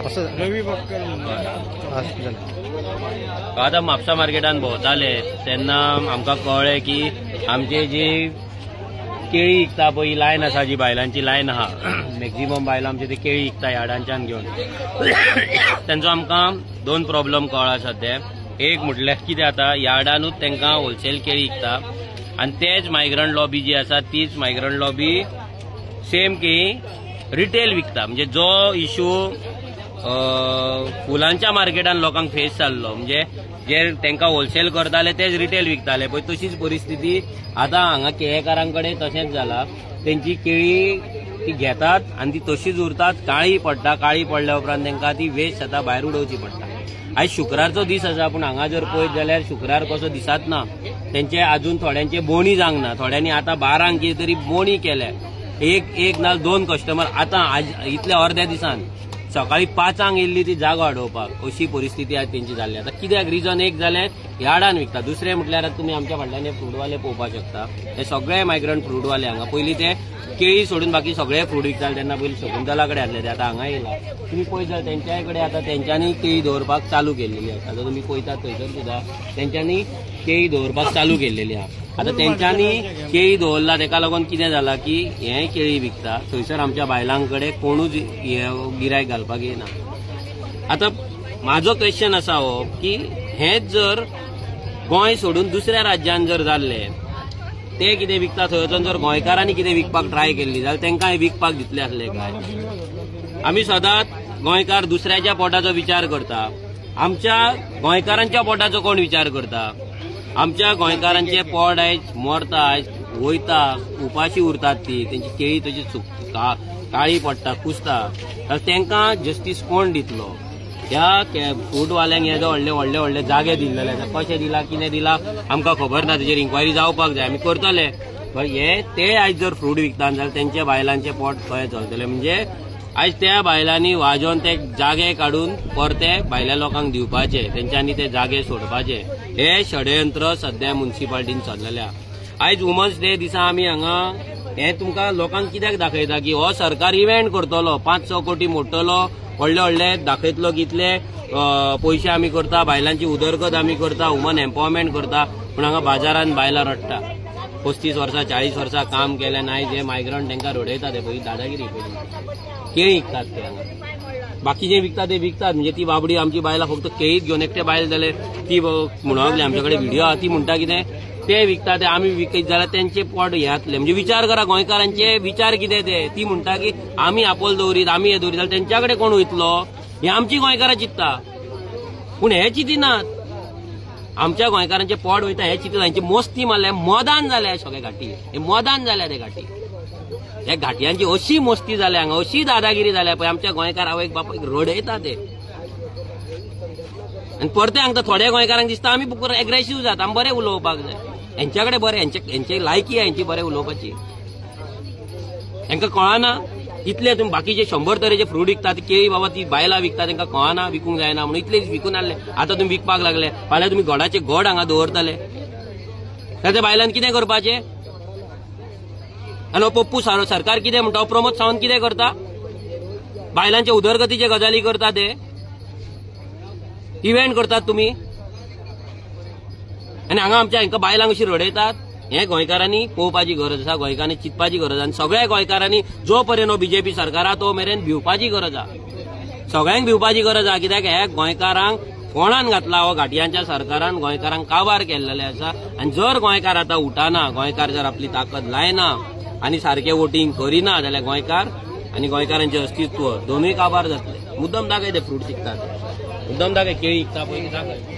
असं रवी आता म्हापसा मार्केटान भोंवताले तेन्ना आमकां कळ्ळें की आमचे जी केळी विकता पळय लायन आसा, जी बायलांची लायन आहा, मॅक्झिमम बायलां आमचे ते केळी विकता यार्डांच्यान घेवन. तेंचो आमकां दोन प्रॉब्लेम कळ्ळा सध्या. एक म्हटल्यार कितें जाता, यार्डानूच तांकां होलसेल केळी विकता आनी तेच मायग्रंट लॉबी जी आसा तीच मायग्रंट लॉबी सेम केळी रिटेल विकता. म्हणजे जो इश्यू फुलांच्या मार्केटान लोकांक फेस जाल्लो, म्हणजे जे तांकां होलसेल करताले तेच रिटेल विकताले पळय, तशीच परिस्थिती आतां हांगा केळेकारांकडे तशेंच जाला. तेंची केळी ती घेतात आनी ती तशीच उरतात, काळी पडटा. काळी पडल्या उपरांत तांकां ती वेस्ट जाता, भायर उडोवची पडटा. आयज शुक्रारचो दीस आसा, पूण हांगा जर पळयत जाल्यार शुक्रार कसो दिसात ना. तेंचे अजून थोड्यांचे बोणी जावंक ना. थोड्यांनी आतां 12 कितें तरी बोणी केल्या. एक ना 2 कस्टमर आतां इतल्या अर्ध्या दिसान सकाळी 5 येयल्ली ती जागो वाडोवपाक, अशी परिस्थिती आज तेंची जाल्ली. आतां कित्याक रिजन एक जालें यार्डान विकता, दुसरें म्हटल्यार तुमी आमच्या फाटल्यान फ्रूटवाले पळोवपाक शकता. हे सगळे मायग्रंट फ्रूटवाले हांगा पयलीं ते केळी सोडून बाकी सगळे फ्रूट विकताले तेन्ना पयलीं शकुंतला कडेन आसले ते आतां हांगा येयला. तुमी पळयत जाल्यार तेंच्याय कडेन आतां तेंच्यांनी केळी दवरपाक चालू केल्लेली आसा. आतां तुमी पळयतात थंयसर सुद्दां तेंच्यांनी केळी दवरपाक चालू केल्लेली आहा. आतां तेंच्यांनी केळी दवरला तेका लागून कितें जाला की हें केळी विकता, थंयसर आमच्या बायलांकडे कोणूच गिरायक घालपाक येना. आतां म्हाजो क्वेश्चन आसा हो की हेंच जर गोंय सोडून दुसऱ्या राज्यान जर जाल्लें, ते कितें विकता थंय जर गोंयकारांनी कितें विकपाक ट्राय केल्ली जाल्यार तांकां हें विकपाक दितले आसले काय? आमी सदांच गोंयकार दुसऱ्याच्या पोटाचो विचार करता, आमच्या गोंयकारांच्या पोटाचो कोण विचार करता? आमच्या गोंयकारांचे पोट आयज मरता, आयज वयता, उपाशी उरतात ती, तेंची केळी तशी काळी पडटा, कुसता, जाल्यार तांकां जस्टीस कोण दितलो? ह्या फ्रूटवाल्यांक हे जो व्हडले जागे दिल्ले आसा, कशें दिला कितें दिला आमकां खबर ना. तेजेर इन्क्वायरी जावपाक जाय, आमी करतले. हे ते आयज जर फ्रूट विकतात जाल्यार तेंच्या बायलांचे पोट खंय चलतले? म्हणजे आयज त्या बायलांनी वाजोवन ते जागे काडून परते भायल्या लोकांक दिवपाचे, तेंच्यांनी ते जागे सोडपाचे, हे षडयंत्र सध्या म्युनिसिपालिटीन चल्लेले आहा. आयज वुमन्स डे दिसा आमी हांगा हे तुमकां लोकांक कित्याक दाखयता की हो सरकार इव्हेंट करतलो, 500 कोटी मोडटलो, व्हडले दाखयतलो कितले पयशे आमी करता, बायलांची उदरगत आमी करता, वुमन एम्पॉवरमेंट करता. पूण हांगा बाजारान बायलां रडटा. 35 वर्सां 40 वर्सां काम केलें नाय, जे मायग्रंट तांकां रडयता ते पळय दादागिरी पळय. केळी विकतात ते हांगा, बाकी जे विकतात ते विकतात. म्हणजे ती बाबडी आमची बायलां फक्त केळीच घेवन एकटे बायल जाले ती म्हणूंक लागली, आमचे कडेन व्हिडिओ आहा ती म्हणटा कितें ते विकता ते आमी विकयत जाल्यार तेंचे पोट हे जातले. म्हणजे विचार करा गोंयकारांचे विचार कितें ते. ती म्हणटा की आमी आपोल दवरीत, आमी हे दवरीत, जाल्यार तेंच्या कडेन कोण वयतलो? हे आमची गोंयकारां चिंतता, पूण हे चिंतिनात. आमच्या गोंयकारांचे पोट वयता हे चिंतता. हेंची मोस्ती मारल्या, मोदान जाल्या सगळे घाटी, हे मोदान जाल्या ते घाटी. ह्या घाटयांची अशी मोस्ती जाल्या हांगा, अशी दादागिरी जाल्या पळय आमच्या गोंयकार आवयक बापायक रडयता ते. आनी परते हांगा थोड्या गोंयकारांक दिसता आमी एग्रेसिव्ह जाता, आमी बरें उलोवपाक जाय. हेंच्याकडे बरें, हेंची लायकी आहे हेंची बरें उलोवपाची. हेंकां कळना इतले तुम्ही बाकीचे 100 तरेचे फ्रूट विकतात, केळी बाबा ती बायलां विकतात, तांकां कळना विकूंक जायना म्हणून इतलेच विकून हाडले. आतां तुम्ही विकपाक लागले, फाल्यां तुम्ही गोडाचे गोड हांगा दवरतले, जाल्यार त्या बायलांनी कितें करपाचें? आनी हो पप्पू सरकार कितें म्हणटा, हो प्रमोद सावंत कितें करता? बायलांच्या उदरगतीचे गजाली करता, ते इव्हेंट करतात तुम्ही. आनी हांगा आमच्या हांकां बायलांक अशी रडयतात. हे गोंयकारांनी पळोवपाची गरज आसा, गोंयकारांनी चिंतपाची गरज आसा. आनी सगळ्या गोंयकारांनी जो पर्यंत बीजेपी सरकार आहा तो मेरेन भिवपाची गरज आहा, सगळ्यांक भिवपाची गरज आहा. कित्याक हे गोंयकारांक कोणान घातला हो घाटयांच्या सरकारान गोंयकारांक काबार केल्लेले आसा. आनी जर गोंयकार आतां उठाना, गोंयकार जर आपली ताकद लायना आनी सारकें वोटिंग करिना जाल्यार गोंयकार आनी गोंयकारांचें अस्तित्व दोनूय काबार जातले. मुद्दम दाखय ते फ्रूट विकतात, मुद्दम दाखय केळी विकता पळय दाखय.